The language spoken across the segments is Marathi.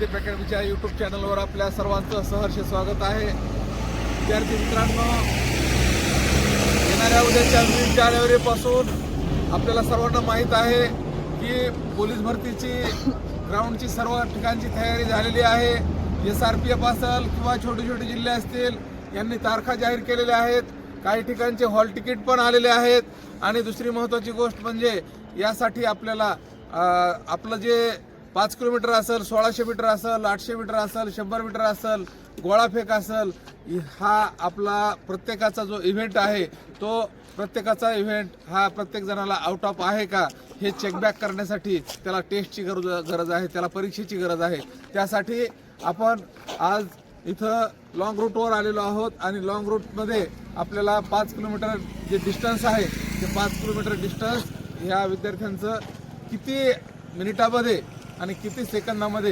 संदीप अकॅडमीच्या यूट्यूब चॅनलवर आपल्या सर्वांचं सहर्ष स्वागत आहे। विद्यार्थी मित्रांनो, येणाऱ्या उद्याच्या 20 जानेवारीपासून आपल्याला सर्वांना माहीत आहे की पोलीस भरतीची ग्राउंडची सर्व ठिकाणची तयारी झालेली आहे। SRPF असेल किंवा छोटे छोटे जिल्हे असतील यांनी तारखा जाहीर केलेल्या आहेत। काही ठिकाणचे हॉल तिकीट पण आलेले आहेत। आणि दुसरी महत्त्वाची गोष्ट म्हणजे यासाठी आपल्याला आपलं जे 5 किलोमीटर असेल, 1600 मीटर असेल, 800 मीटर असेल, 100 मीटर असेल, गोळाफेक असेल, हा आपला प्रत्येकाचा जो इव्हेंट आहे तो प्रत्येकाचा इव्हेंट हा प्रत्येक जणाला आउट ऑफ आहे का हे चेकबॅक करण्यासाठी त्याला टेस्टची गरज आहे, त्याला परीक्षेची गरज आहे। त्यासाठी आपण आज इथं लॉंग रूटवर आलेलो आहोत आणि लॉंग रूटमध्ये आपल्याला 5 किलोमीटर जे डिस्टन्स आहे ते 5 किलोमीटर डिस्टन्स ह्या विद्यार्थ्यांचं किती मिनिटामध्ये आणि किती सेकंदामध्ये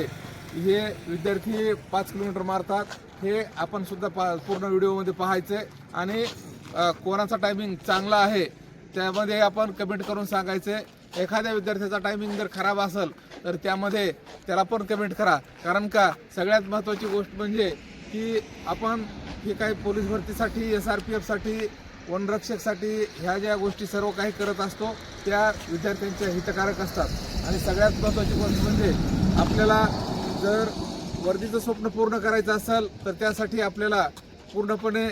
हे विद्यार्थी 5 किलोमीटर मारतात हे आपण सुद्धा पूर्ण व्हिडिओमध्ये पाहायचं आहे। आणि कोणाचा टायमिंग चांगला आहे त्यामध्ये आपण कमेंट करून सांगायचं आहे। एखाद्या विद्यार्थ्याचा टायमिंग जर खराब असेल तर त्यामध्ये त्याला पण कमेंट करा, कारण का सगळ्यात महत्त्वाची गोष्ट म्हणजे की आपण हे काही पोलीस भरतीसाठी, SRPFसाठी, वनरक्षकसाठी ह्या ज्या गोष्टी सर्व काही करत असतो त्या विद्यार्थ्यांच्या हितकारक असतात। आणि सगळ्यात महत्त्वाची गोष्ट म्हणजे आपल्याला जर वर्दीचं स्वप्न पूर्ण करायचं असेल तर त्यासाठी आपल्याला पूर्णपणे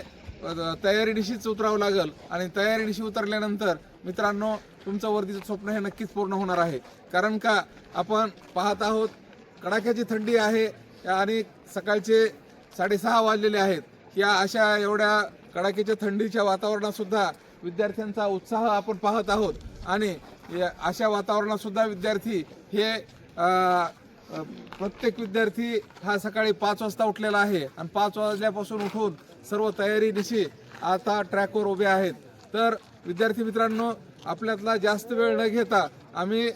तयारीनिशीच उतरावं लागेल। आणि तयारीनिशी उतरल्यानंतर मित्रांनो तुमचं वर्दीचं स्वप्न हे नक्कीच पूर्ण होणार आहे। कारण का आपण पाहत आहोत कडाक्याची थंडी आहे आणि सकाळचे 6:30 वाजलेले आहेत। या अशा एवढ्या कडाक्याच्या थंडीच्या वातावरणात सुद्धा विद्यार्थ्यांचा उत्साह आपण पाहत आहोत। आणि अशा वातावरणात सुद्धा विद्यार्थी हे प्रत्येक विद्यार्थी हा सकाळी 5 वाजता उठलेला आहे आणि 5 वाजल्यापासून उठून सर्व तयारीनिशी आता ट्रॅकवर उभे आहेत। तर विद्यार्थी मित्रांनो, आपल्यातला जास्त वेळ न घेता आम्ही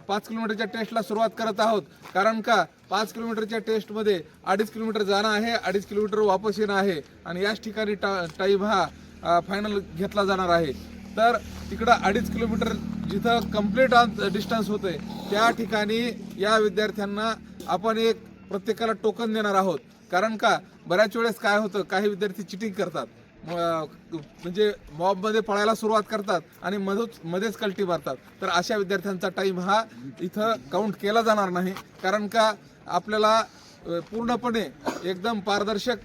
5 किलोमीटरच्या टेस्टला सुरुवात करत आहोत। कारण का 5 किलोमीटरच्या टेस्टमध्ये 2.5 किलोमीटर जाणं आहे, 2.5 किलोमीटर वापस येणं आहे आणि याच ठिकाणी टाईम हा फायनल घेतला जाणार आहे। तर तिकडं 2.5 किलोमीटर जिथं कंप्लीट डिस्टन्स होतंय त्या ठिकाणी या विद्यार्थ्यांना आपण एक प्रत्येकाला टोकन देणार आहोत। कारण का बऱ्याच वेळेस काय होतं, काही विद्यार्थी चिटिंग करतात, म्हणजे मॉबमध्ये पळायला सुरुवात करतात आणि मध्येच कल्टी मारतात। तर अशा विद्यार्थ्यांचा टाईम हा इथं काउंट केला जाणार नाही। कारण का आपल्याला पूर्णपणे एकदम पारदर्शक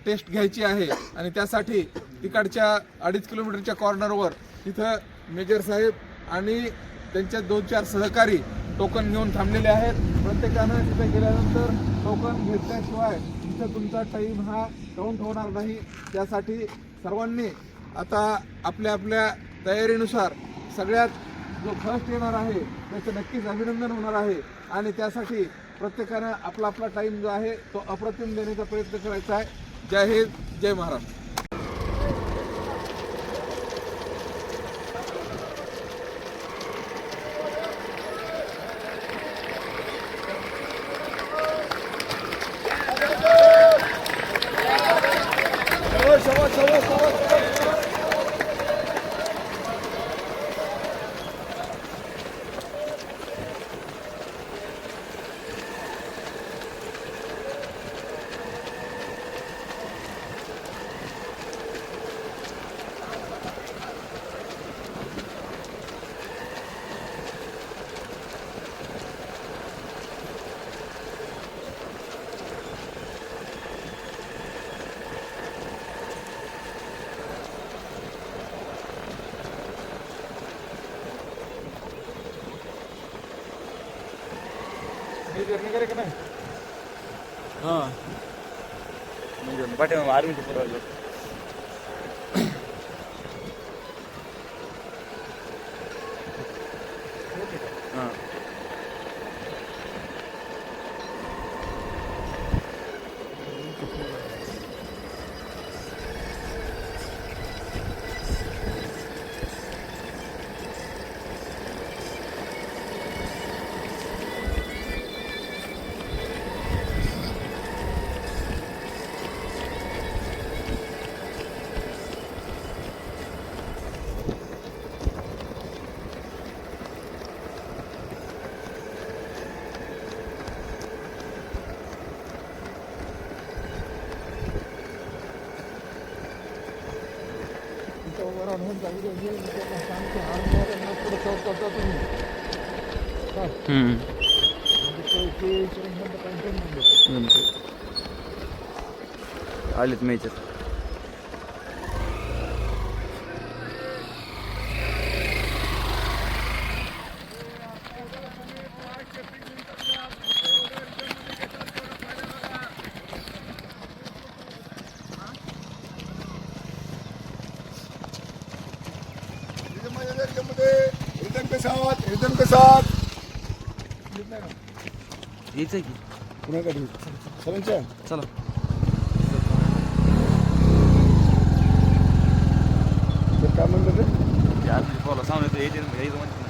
टेस्ट घ्यायची आहे आणि त्यासाठी तिकडच्या 2.5 किलोमीटरच्या कॉर्नरवर तिथं मेजर साहेब आणि त्यांचे 2-4 सहकारी टोकन घेऊन थांबलेले आहेत। प्रत्येकानं तिथे गेल्यानंतर टोकन घेतल्याशिवाय तिथं तुमचा टाईम हा काउंट होणार नाही। त्यासाठी सर्वांनी आता आपल्या आपल्या तयारीनुसार सगळ्यात जो फर्स्ट येणार आहे त्याचं नक्कीच अभिनंदन होणार आहे। आणि त्यासाठी प्रत्येकानं आपला आपला टाईम जो आहे तो अप्रतिम देण्याचा प्रयत्न करायचा आहे। जय हिंद, जय महाराष्ट्र। हाँ म्हणजे पाठी आर्मीचे पुरवलं हां आलेत मेजर. रिदम के साथ यायचं की पुण्याकडे सरांच्या चला. काय म्हणलं ते बोला सांगतो यायचं म्हणते.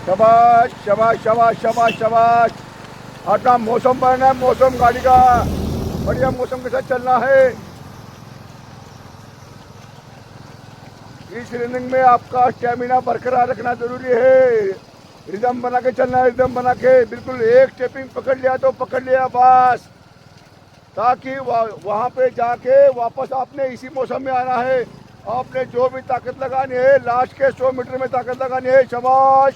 शाबाश शाबाश शाबाश शाबाश शाबाश. अपना मौसम बनना है, मौसम गाड़ी का बढ़िया मौसम के साथ चलना है. इस रनिंग में आपका स्टेमिना बरकरार रखना जरूरी है. रिदम बना के चलना है, रिदम बना के बिल्कुल एक स्टेपिंग पकड़ लिया तो पकड़ लिया बस, ताकि वहाँ पे जाके वापस आपने इसी मौसम में आना है. आपने जो भी ताकत लगानी है लास्ट के 100 मीटर में ताकत लगानी है. शाबाश.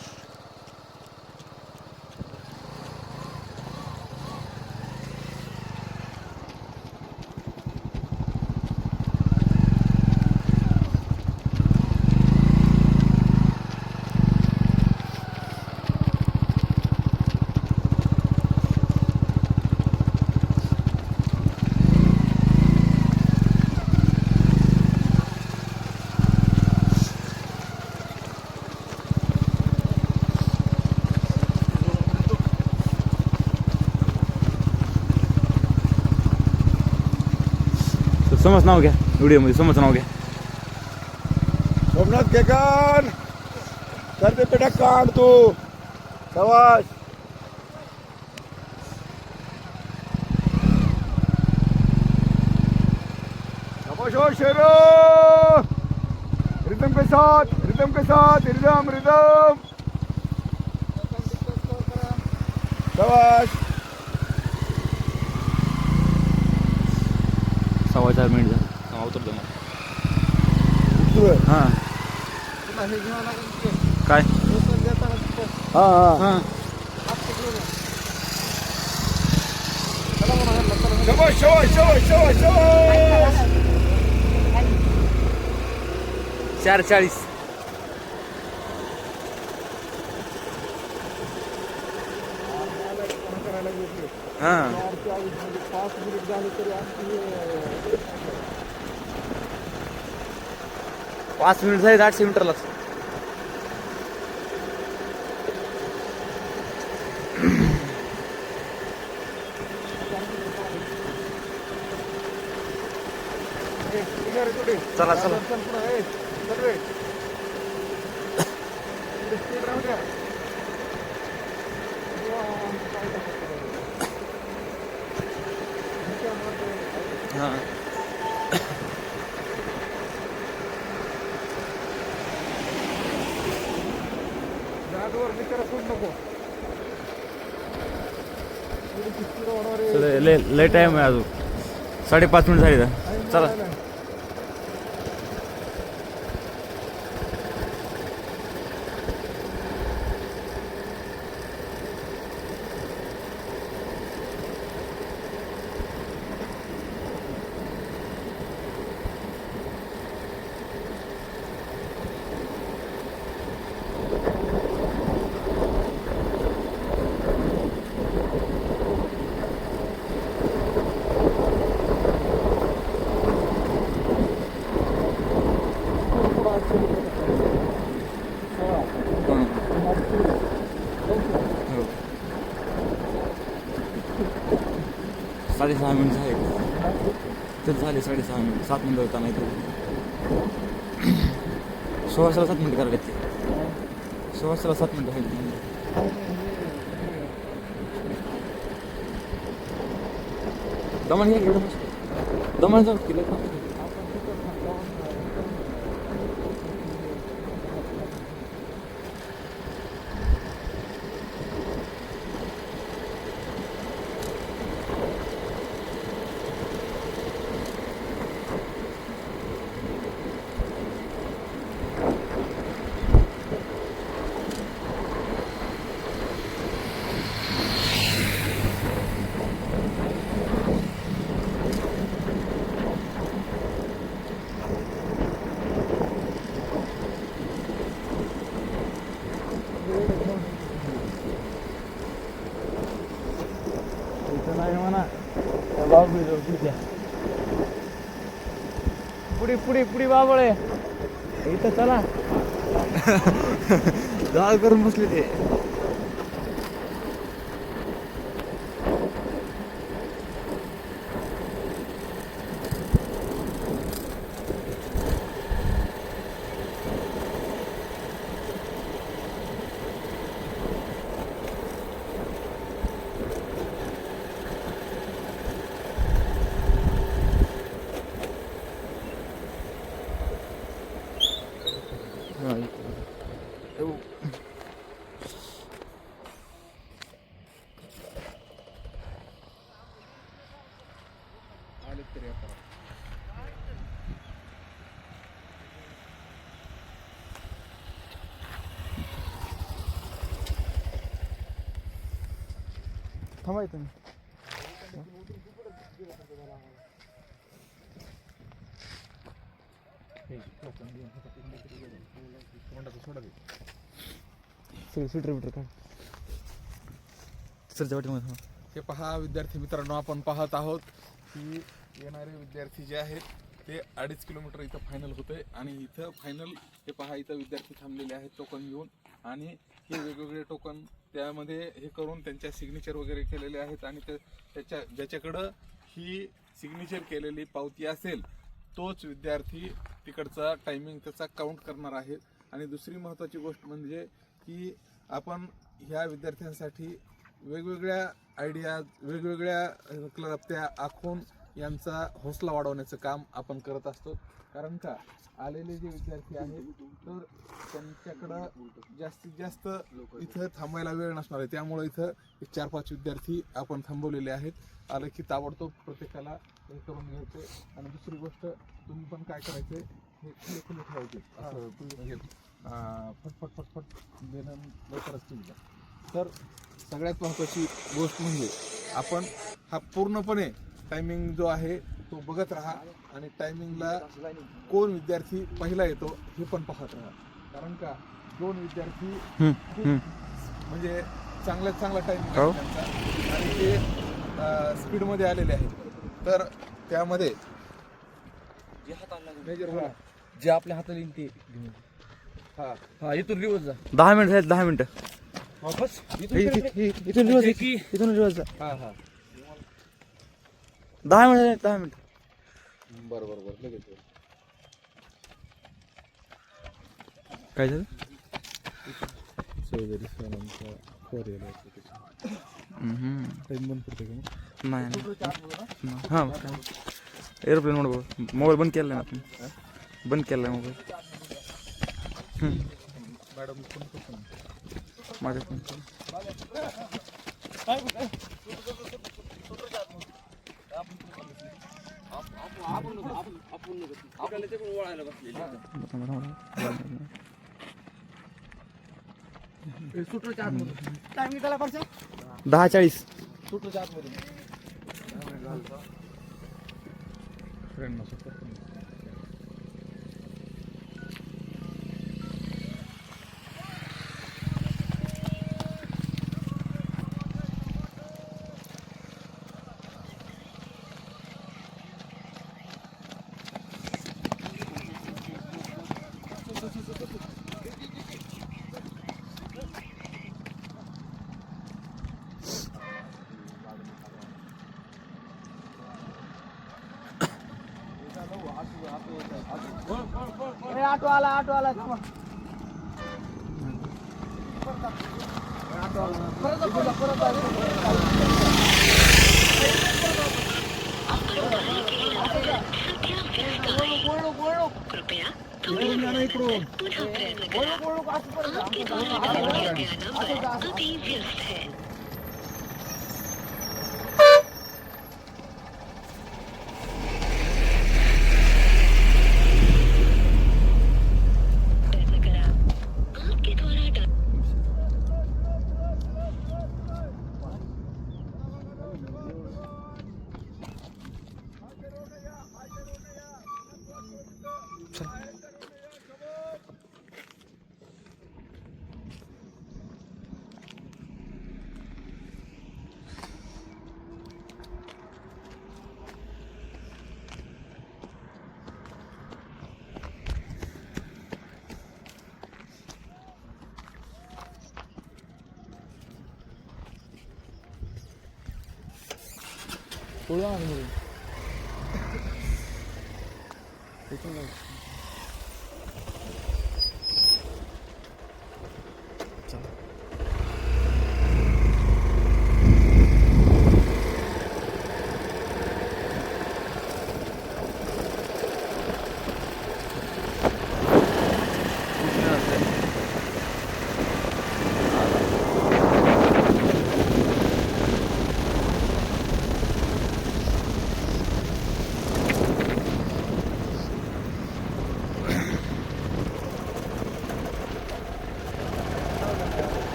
समज नाव घ्या व्हिडिओमध्ये. समज नाव घ्या. सोमनाथ केकान कर दे बेटा कांड तू. शाबाश. शाबाश हो शेरो. रिदम के साथ रिदम के साथ रिदम रिदम. शाबाश. 4.25 मिनिट झालं. उतरतो मग. हां काय हाँ हाँ हां शाबाश शाबाश शाबाश शाबाश शाबाश. 4:40. हां 5 मिनिट झाले 800 मीटरला. चला चला. हां लय टाइम आहे अजून. 5.5 मिनिट झाली. चला. साढ़े 6 मिनिट झाले. तर झाले 6.5 मिनिट. 7 मिनिट होता नाही तर 16 7 मिनिट करायला. 16 7 मिनिट झाली. दमन घ्या एवढं मस्त. दमन जाऊ किलो. इथं नाही म्हणा पुढे पुढे पुढे बाबळे इथं चला जाळ करून बसले ते थांबायचं स्वेटर बिटर काय सरच्या वाटेमध्ये हे पहा विद्यार्थी मित्रांनो, आपण पाहत आहोत की येणारे विद्यार्थी जे आहेत ते 2.5 किलोमीटर इथं फायनल होतंय आणि इथं फायनल हे पहा इथं विद्यार्थी थांबलेले आहेत टोकन घेऊन आणि हे वेगवेगळे टोकन त्यामध्ये हे करून त्यांच्या सिग्नेचर वगैरे केलेले आहेत आणि त्याच्या ज्याच्याकडं ही सिग्नेचर केलेली पावती असेल तोच विद्यार्थी तिकडचा टायमिंग त्याचा काउंट करणार आहे. आणि दुसरी महत्त्वाची गोष्ट म्हणजे की आपण ह्या विद्यार्थ्यांसाठी वेगवेगळ्या आयडिया वेगवेगळ्या क्लृप्त्या आखून यांचा हौसला वाढवण्याचं काम आपण करत असतो. कारण का आलेले जे विद्यार्थी आहेत तर त्यांच्याकडं जास्तीत जास्त इथं थांबायला वेळ नसणार आहे, त्यामुळे इथं 4-5 विद्यार्थी आपण थांबवलेले आहेत. आलं की ताबडतोब प्रत्येकाला हे करून घ्यायचे. आणि दुसरी गोष्ट तुम्ही पण काय करायचे, हे खुले खुले ठेवायचे असं फटफट फटफट देणं लवकरच तुम्ही. तर सगळ्यात महत्त्वाची गोष्ट म्हणजे आपण हा पूर्णपणे टायमिंग जो आहे तो बघत राहा आणि टायमिंगला कोण विद्यार्थी पहिला येतो हे पण पाहत राहा. कारण का 2 विद्यार्थी म्हणजे चांगल्यात चांगला टायमिंग आहे त्यांचा आणि ते स्पीडमध्ये आलेले आहेत. तर त्यामध्ये जे आपल्या हाताला येईल ते हा हा इथून रिवर्स जा 10 मिनिट झाले 10 मिनिटं वापस इथून रिवर्स इथून रिवर्स जा हा हा 10 मिनिट झाले 10 मिनिट बरोबर लगेच काय झालं चौधरी सरांचा फोर येईल टाइम बंद करते का नाही हां एरोप्लेन मोबाईल बंद केला ना आपण बंद केला मोबाईल मॅडम कोण माझ्या टायमिंग त्याला पाहिजे 10:40 सुटूच्या आतमध्ये फ्रेंड नसतो. ऑटो आला कृपया थोड़ी देर पुनः प्रयत्न करा. आपके द्वारा डायल किया गया नंबर अभी व्यस्त है. प्रयत्न करा. आपके द्वारा डायल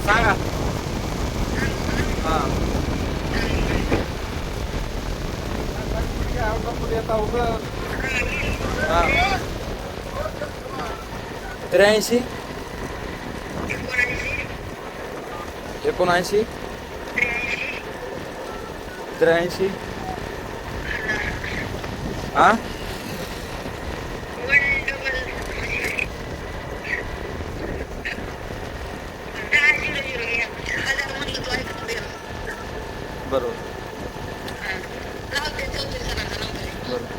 सांगा हां आता उघड हां 83 79 83 हां बरोबर बरोबर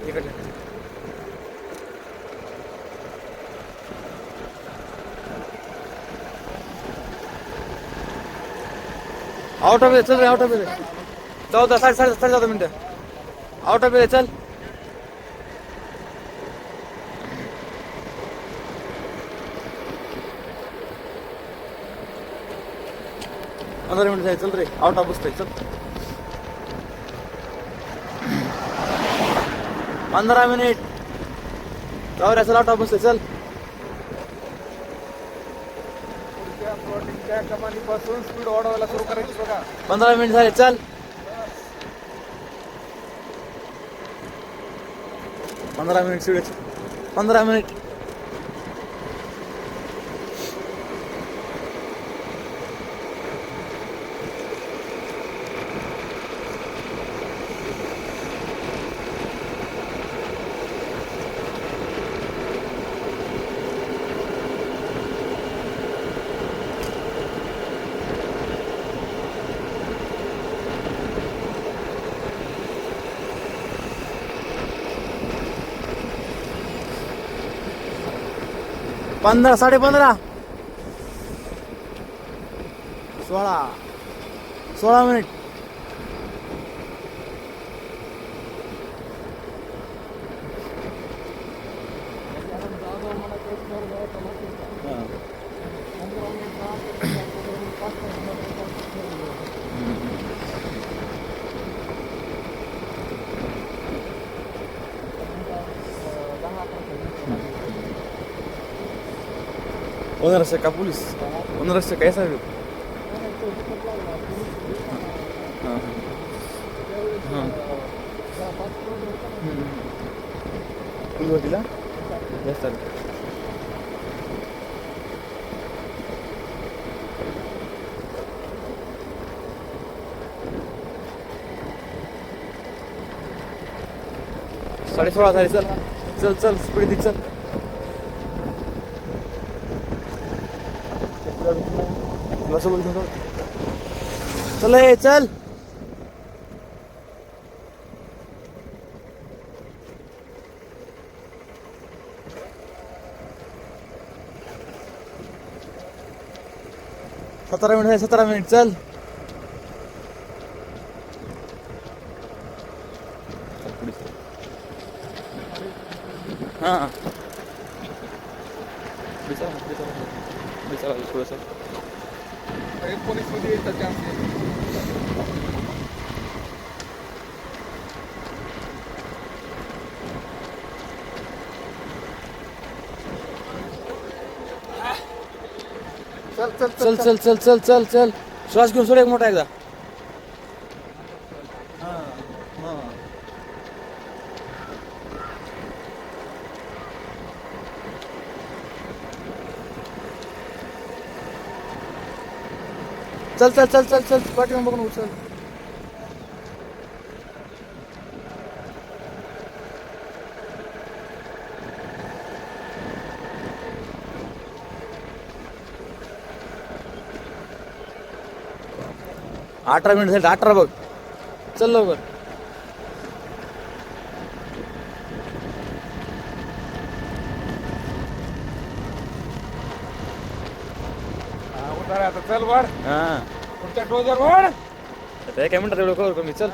इकडे आउट ऑफ चल रे आउट ऑफ 14 14 मिनिटं आउट ऑफ चल पंधरा मिनिट जाय चल रे आउट ऑफ बसतोय चल 15 मिनिट जाऊ चल आउट ऑफ बसतोय चल त्या कमानीपासून स्पीड वाढवायला सुरू करायची बघा 15 मिनिट झाले चल 15 मिनिट स्पीड 15 मिनिट पंधरा 15.5 16 मिनिट ओनर से का पुलिस ओनर से कैसा है हाँ हाँ पुलिस होती ना यस सर साढ़े 16 झाले चल चल चल स्पीड दिख चल चल ए, चल सतरा मिनिट 17 मिनिट चल हाँ थोडंसं पोलीस मध्ये येतात चान्स चल चल चल चल चल चल श्वास घेऊन सोड एक मोठा एकदा. चल चल चल चल चल पाठीमागून बघून उचल. अठरा मिनिट झाले 18 बघ. चल लवकर. आता चल वाढ हा पुढच्या डोजर वाढ. आता काय म्हणतात एवढं कवर कमी. चल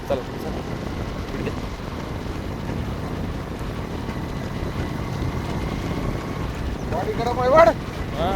चल बॉडी गरम आहे वाढ. हा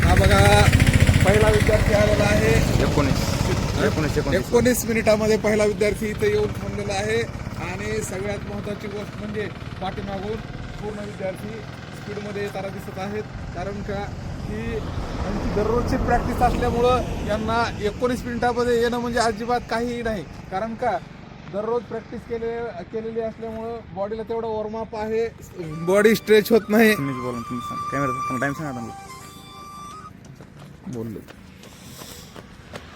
हा बघा पहिला विद्यार्थी आलेला आहे. 19 मिनिटामध्ये पहिला विद्यार्थी इथे येऊन थांबलेला आहे. आणि सगळ्यात महत्त्वाची गोष्ट म्हणजे पाठीमागून पूर्ण विद्यार्थी स्पीडमध्ये येताना दिसत आहेत. कारण का की यांची दररोजची प्रॅक्टिस असल्यामुळं यांना 19 मिनिटामध्ये येणं म्हणजे अजिबात काहीही नाही. कारण का दररोज प्रॅक्टिस केलेली असल्यामुळं बॉडीला तेवढं वॉर्मअप आहे, बॉडी स्ट्रेच होत नाही. तुम्हीच बोला. तुम्ही सांग कॅमेरा टाइम सांगा आता. बोललो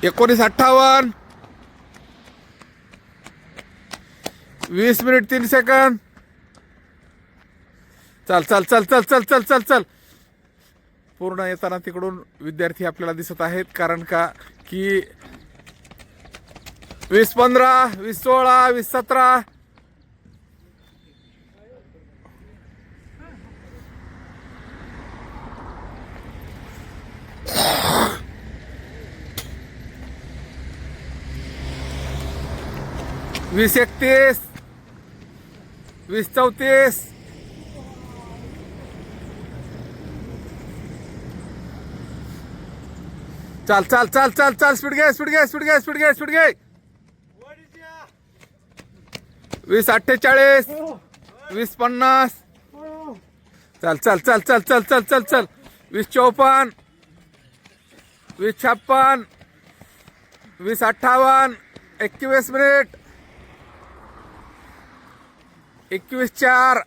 19:58 20 मिनिट 3 सेकंद. चल चल चल चल चल चल चल चल. पूर्ण येताना तिकडून विद्यार्थी आपल्याला दिसत आहेत. कारण का की 20:15 20:16 20:17 20:31 20:34 चल चल चल चल चल स्पीड घे स्पीड घे स्पीड घे स्पीड घे स्पीड घे. 20:48 20:50 चल चल चल चल चल चल चल चल. 20:54 20:56 20:58 21 मिनिट 21:04.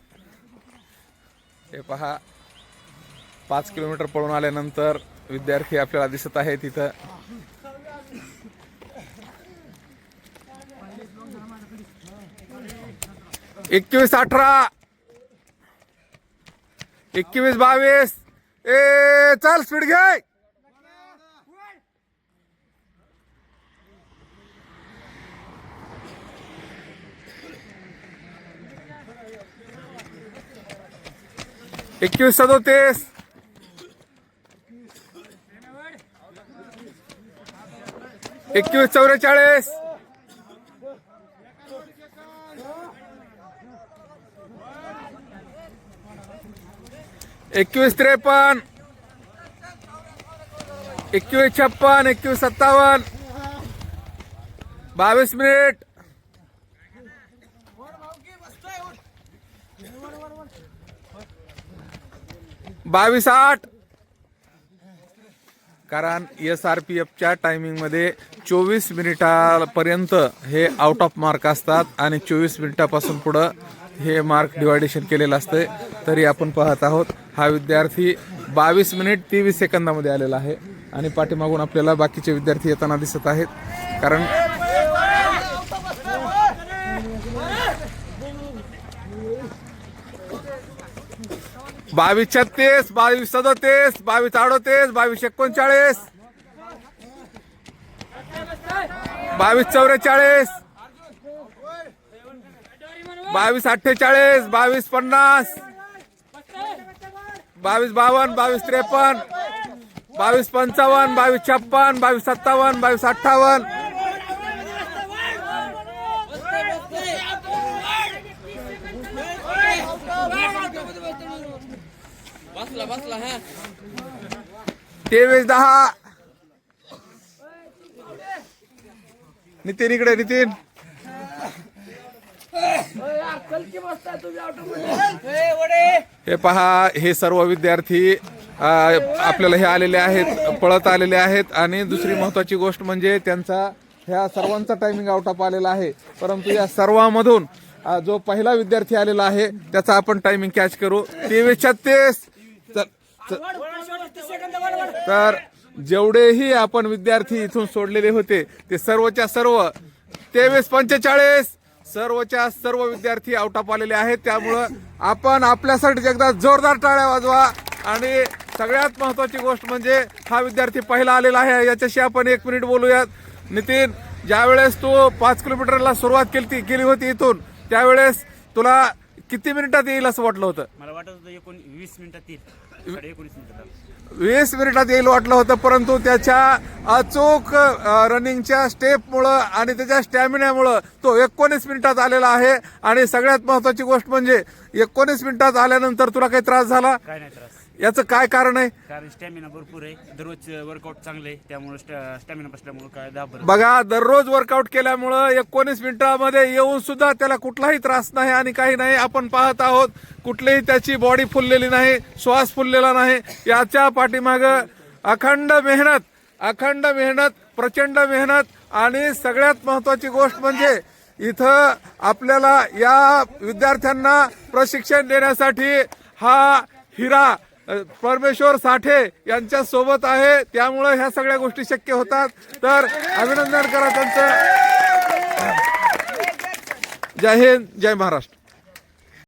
हे पहा 5 किलोमीटर पळून आल्यानंतर विद्यार्थी आपल्याला दिसत आहे तिथं. एकवीस 18 21-22 ए चल स्पीड घे. एकवीस 37 21-44 21-53 21-56 21-57 22 मिनिट 22:08. कारण SRPFच्या टायमिंगमध्ये 24 मिनिटापर्यंत हे आउट ऑफ मार्क असतात आणि 24 मिनिटापासून पुढं हे मार्क डिवायडेशन केलेलं असतं. तरी आपण पाहत आहोत हा विद्यार्थी 22 मिनिट 23 सेकंदामध्ये आलेला आहे आणि पाठीमागून आपल्याला बाकीचे विद्यार्थी येताना दिसत आहेत. कारण 22-36, 22-37, 22-38, 22-39, 22-44, 22-48, 22-50, 22-52, 22-53, 22-55, 22-56, 22-57, 22-58. बसला हा 23-10. नितीन इकडे, नितीन. हे पहा, हे सर्व विद्यार्थी आपल्याला हे आलेले आहेत, पळत आलेले आहेत. आणि दुसरी महत्वाची गोष्ट म्हणजे त्यांचा ह्या सर्वांचा टायमिंग आउट ऑफ आलेला आहे. परंतु या सर्वांमधून जो पहिला विद्यार्थी आलेला आहे त्याचा आपण टायमिंग कॅच करू. 23-36. तर जेवढेही आपण विद्यार्थी इथून सोडलेले होते ते सर्वच्या सर्व 23-45 सर्वच्या सर्व विद्यार्थी आउट ऑफ आलेले आहेत. त्यामुळं आपण आपल्यासाठी एकदा जोरदार टाळ्या वाजवा. आणि सगळ्यात महत्वाची गोष्ट म्हणजे हा विद्यार्थी पहिला आलेला आहे. याच्याशी आपण 1 मिनिट बोलूयात. नितीन, ज्यावेळेस तू 5 किलोमीटरला सुरुवात केली होती इथून, त्यावेळेस तुला किती मिनिटात येईल असं वाटलं होतं? मला वाटत होतं 20 मिनिटात येईल. 19 मिनिटात 20 मिनिटात येईल वाटलं होतं. परंतु त्याच्या अचूक रनिंगच्या स्टेपमुळं आणि त्याच्या स्टॅमिनामुळं तो 19 मिनिटात आलेला आहे. आणि सगळ्यात महत्वाची गोष्ट म्हणजे 19 मिनिटात आल्यानंतर तुला काही त्रास झाला? काय नाही त्रास. याचं काय कारण आहे? कारण स्टॅमिना भरपूर आहे, दररोज वर्कआउट चांगलं आहे, त्यामुळे स्टॅमिना बसल्यामुळे काय दाबर. बघा, दररोज वर्कआउट केल्यामुळं 19 मिनिटामध्ये येऊन सुद्धा त्याला कुठलाही त्रास नाही आणि काही नाही. आपण पाहत आहोत कुठलीही त्याची बॉडी फुललेली नाही, श्वास फुललेला नाही. याच्या पाठीमागं अखंड मेहनत, प्रचंड मेहनत. आणि सगळ्यात महत्वाची गोष्ट म्हणजे इथं आपल्याला या विद्यार्थ्यांना प्रशिक्षण देण्यासाठी हा हिरा परमेश्वर साठे यांच्या सोबत आहे. त्यामुळे ह्या सगळ्या गोष्टी शक्य होतात. तर अभिनंदन करा त्यांचं. जय हिंद, जय महाराष्ट्र.